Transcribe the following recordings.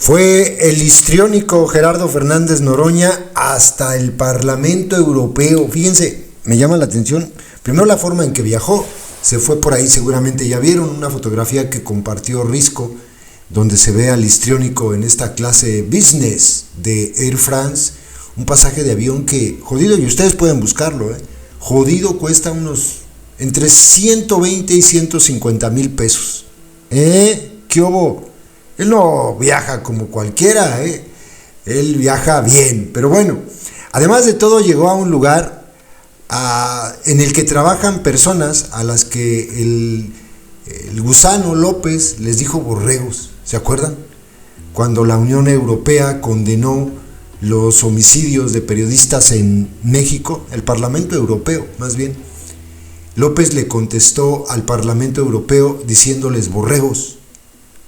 Fue el histriónico Gerardo Fernández Noroña hasta el Parlamento Europeo. Fíjense, me llama la atención, primero la forma en que viajó. Se fue por ahí, seguramente ya vieron una fotografía que compartió Risco, donde se ve al histriónico en esta clase business de Air France, un pasaje de avión que, jodido, y ustedes pueden buscarlo, jodido, cuesta unos entre 120 y 150 mil pesos. ¿Qué hubo? Él no viaja como cualquiera, él viaja bien, pero bueno, además de todo llegó a un lugar en el que trabajan personas a las que el gusano López les dijo borregos, ¿se acuerdan? Cuando la Unión Europea condenó los homicidios de periodistas en México, el Parlamento Europeo más bien, López le contestó al Parlamento Europeo diciéndoles borregos,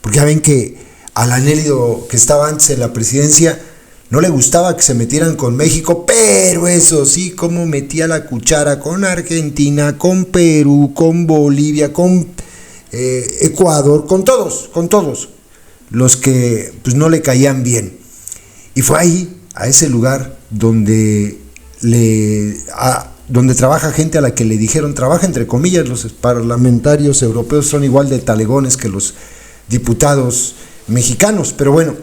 porque ya ven que al Anélido, que estaba antes en la presidencia, no le gustaba que se metieran con México, pero eso sí, como metía la cuchara con Argentina, con Perú, con Bolivia, con Ecuador, con todos los que pues no le caían bien. Y fue ahí, a ese lugar donde trabaja gente a la que le dijeron, trabaja entre comillas, los parlamentarios europeos son igual de talegones que los diputados mexicanos, pero bueno,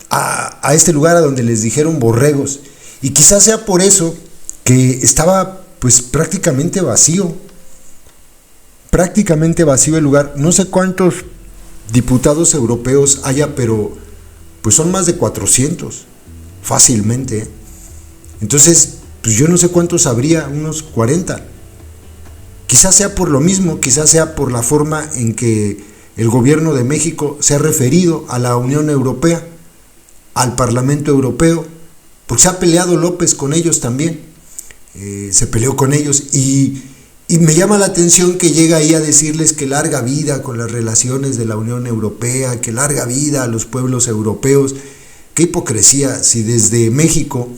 a este lugar a donde les dijeron borregos, y quizás sea por eso que estaba pues prácticamente vacío el lugar. No sé cuántos diputados europeos haya, pero pues son más de 400 fácilmente, entonces pues yo no sé cuántos habría, unos 40. Quizás sea por lo mismo, quizás sea por la forma en que el gobierno de México se ha referido a la Unión Europea, al Parlamento Europeo, porque se ha peleado López con ellos también, se peleó con ellos y me llama la atención que llega ahí a decirles que larga vida con las relaciones de la Unión Europea, que larga vida a los pueblos europeos. Qué hipocresía si desde México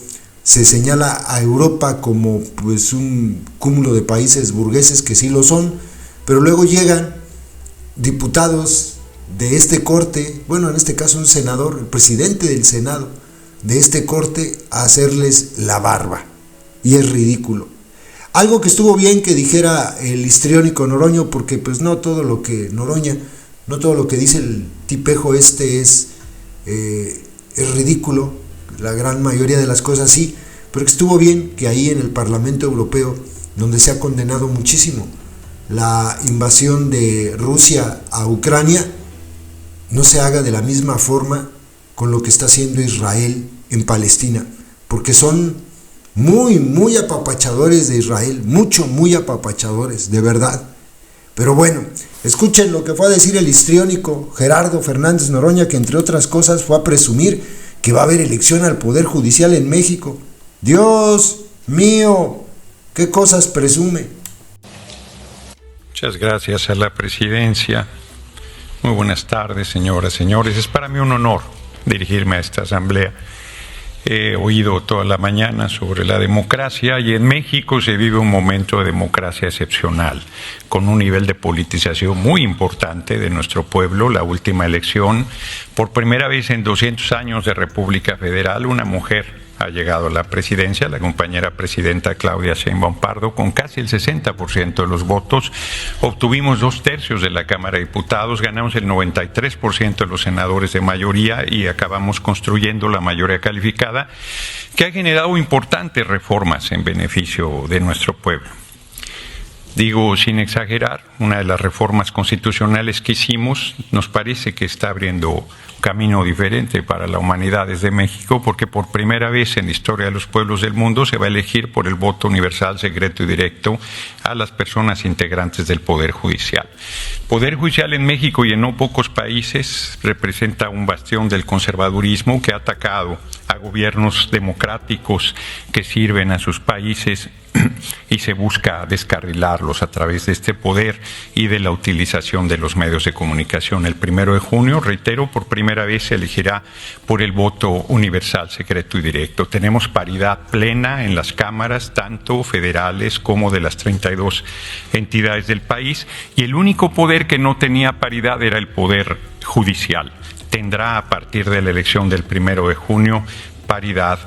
se señala a Europa como pues un cúmulo de países burgueses, que sí lo son, pero luego llegan diputados de este corte, bueno, en este caso un senador, el presidente del Senado de este corte, a hacerles la barba, y es ridículo. Algo que estuvo bien que dijera el histriónico Noroña, porque pues no todo lo que dice el tipejo es ridículo, la gran mayoría de las cosas sí, pero que estuvo bien que ahí en el Parlamento Europeo, donde se ha condenado muchísimo la invasión de Rusia a Ucrania, no se haga de la misma forma con lo que está haciendo Israel en Palestina, porque son muy apapachadores de Israel, muy apapachadores, de verdad. Pero bueno, escuchen lo que fue a decir el histriónico Gerardo Fernández Noroña, que entre otras cosas fue a presumir que va a haber elección al Poder Judicial en México. Dios mío, qué cosas presume. Muchas gracias a la presidencia. Muy buenas tardes, señoras, señores. Es para mí un honor dirigirme a esta asamblea. He oído toda la mañana sobre la democracia y en México se vive un momento de democracia excepcional, con un nivel de politización muy importante de nuestro pueblo. La última elección, por primera vez en 200 años de República Federal, una mujer ha llegado a la presidencia, la compañera presidenta Claudia Sheinbaum Pardo, con casi el 60% de los votos. Obtuvimos 2/3 de la Cámara de Diputados, ganamos el 93% de los senadores de mayoría y acabamos construyendo la mayoría calificada, que ha generado importantes reformas en beneficio de nuestro pueblo. Digo, sin exagerar, una de las reformas constitucionales que hicimos nos parece que está abriendo un camino diferente para la humanidad desde México, porque por primera vez en la historia de los pueblos del mundo se va a elegir por el voto universal, secreto y directo a las personas integrantes del Poder Judicial. Poder Judicial en México y en no pocos países representa un bastión del conservadurismo que ha atacado a gobiernos democráticos que sirven a sus países y se busca descarrilarlos a través de este poder y de la utilización de los medios de comunicación. El 1 de junio, reitero, por primera vez se elegirá por el voto universal, secreto y directo. Tenemos paridad plena en las cámaras, tanto federales como de las 32 entidades del país, y el único poder que no tenía paridad era el poder judicial. tendrá a partir de la elección del 1 de junio paridad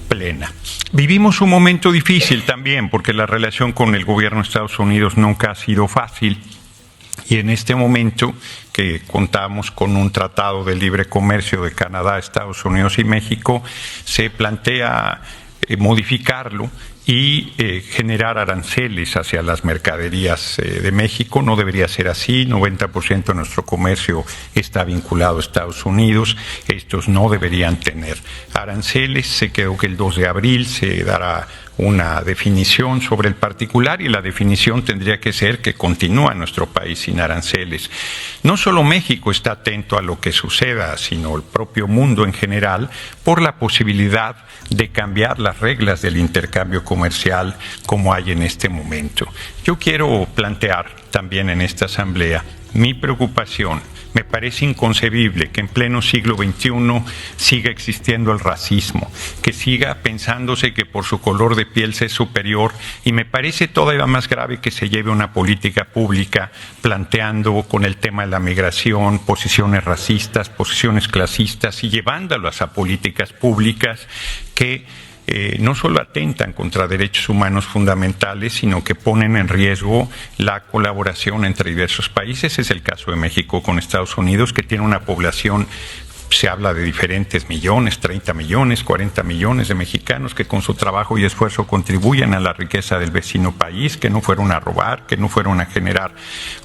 plena. Vivimos un momento difícil también porque la relación con el gobierno de Estados Unidos nunca ha sido fácil. Y en este momento que contamos con un tratado de libre comercio de Canadá, Estados Unidos y México, se plantea modificarlo y generar aranceles hacia las mercaderías de México. No debería ser así. 90% de nuestro comercio está vinculado a Estados Unidos. Estos no deberían tener aranceles. Se quedó que el 2 de abril se dará una definición sobre el particular y la definición tendría que ser que continúa nuestro país sin aranceles. No solo México está atento a lo que suceda, sino el propio mundo en general, por la posibilidad de cambiar las reglas del intercambio comercial como hay en este momento. Yo quiero plantear también en esta asamblea mi preocupación. Me parece inconcebible que en pleno siglo XXI siga existiendo el racismo, que siga pensándose que por su color de piel se es superior, y me parece todavía más grave que se lleve una política pública planteando con el tema de la migración posiciones racistas, posiciones clasistas y llevándolas a políticas públicas que no solo atentan contra derechos humanos fundamentales, sino que ponen en riesgo la colaboración entre diversos países. Es el caso de México con Estados Unidos, que tiene una población, se habla de diferentes millones, 30 millones, 40 millones de mexicanos que con su trabajo y esfuerzo contribuyen a la riqueza del vecino país, que no fueron a robar, que no fueron a generar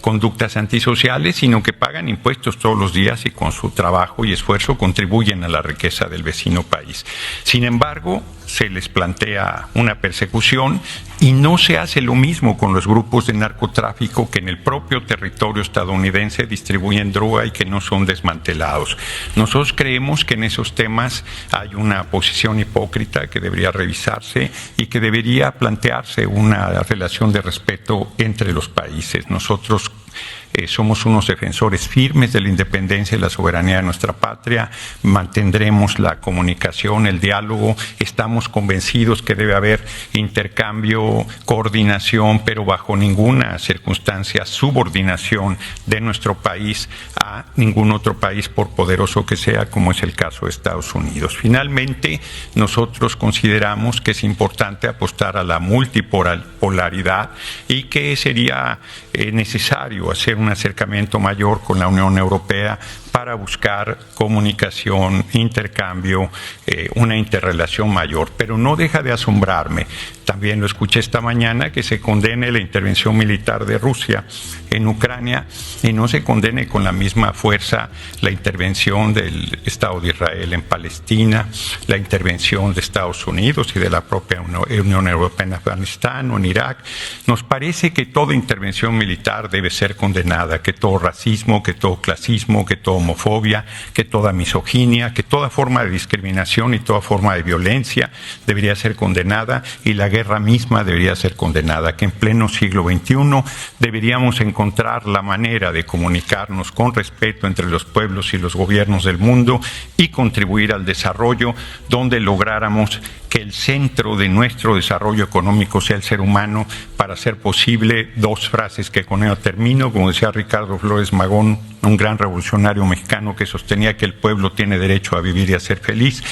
conductas antisociales, sino que pagan impuestos todos los días y con su trabajo y esfuerzo contribuyen a la riqueza del vecino país. Sin embargo, se les plantea una persecución y no se hace lo mismo con los grupos de narcotráfico que en el propio territorio estadounidense distribuyen droga y que no son desmantelados. Nosotros creemos que en esos temas hay una posición hipócrita que debería revisarse y que debería plantearse una relación de respeto entre los países. Nosotros somos unos defensores firmes de la independencia y la soberanía de nuestra patria. Mantendremos la comunicación, el diálogo. Estamos convencidos que debe haber intercambio, coordinación, pero bajo ninguna circunstancia subordinación de nuestro país a ningún otro país, por poderoso que sea, como es el caso de Estados Unidos. Finalmente, nosotros consideramos que es importante apostar a la multipolaridad y que sería necesario hacer un acercamiento mayor con la Unión Europea para buscar comunicación, intercambio, una interrelación mayor. Pero no deja de asombrarme, también lo escuché esta mañana, que se condene la intervención militar de Rusia en Ucrania y no se condene con la misma fuerza la intervención del Estado de Israel en Palestina, la intervención de Estados Unidos y de la propia Unión Europea en Afganistán o en Irak. Nos parece que toda intervención militar debe ser condenada, que todo racismo, que todo clasismo, que toda homofobia, que toda misoginia, que toda forma de discriminación y toda forma de violencia debería ser condenada, y la guerra misma debería ser condenada, que en pleno siglo XXI deberíamos encontrar la manera de comunicarnos con respeto entre los pueblos y los gobiernos del mundo y contribuir al desarrollo donde lográramos que el centro de nuestro desarrollo económico sea el ser humano, para hacer posible dos frases que con ello termino. Como decía Ricardo Flores Magón, un gran revolucionario mexicano que sostenía que el pueblo tiene derecho a vivir y a ser feliz,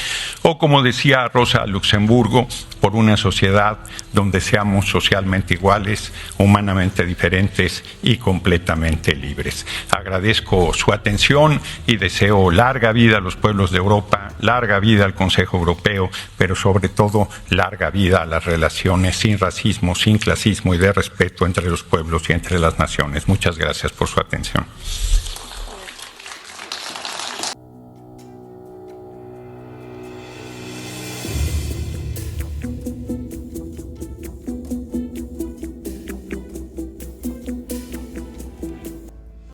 o como decía Rosa Luxemburgo, por una sociedad donde seamos socialmente iguales, humanamente diferentes y completamente libres. Agradezco su atención y deseo larga vida a los pueblos de Europa, larga vida al Consejo Europeo, pero sobre todo larga vida a las relaciones sin racismo, sin clasismo y de respeto entre los pueblos y entre las naciones. Muchas gracias por su atención.